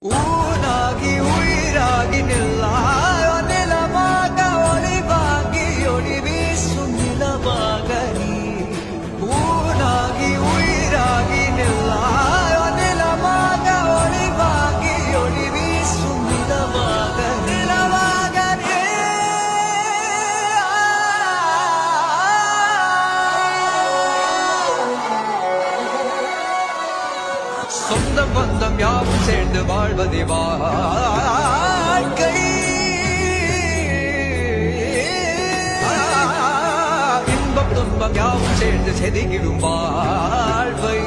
ஊனாகி உயிராகி நில்லாயோ நிலமாக ஒளிவாகி ஒளி வீசும் நிலமாக நீ ஊனாகி உயிராகி நில்லாயோ நிலமாக ஒளிவாகி ஒளி வீசும் நிலமாக நிலமாக நீ சொந்தம் பந்தம் யாவும் சேர்ந்து வாழ்வதே வாழ்க்கை இன்பம் துன்பம் யாவும் சேர்ந்து செதுகிடும் வாழ்வை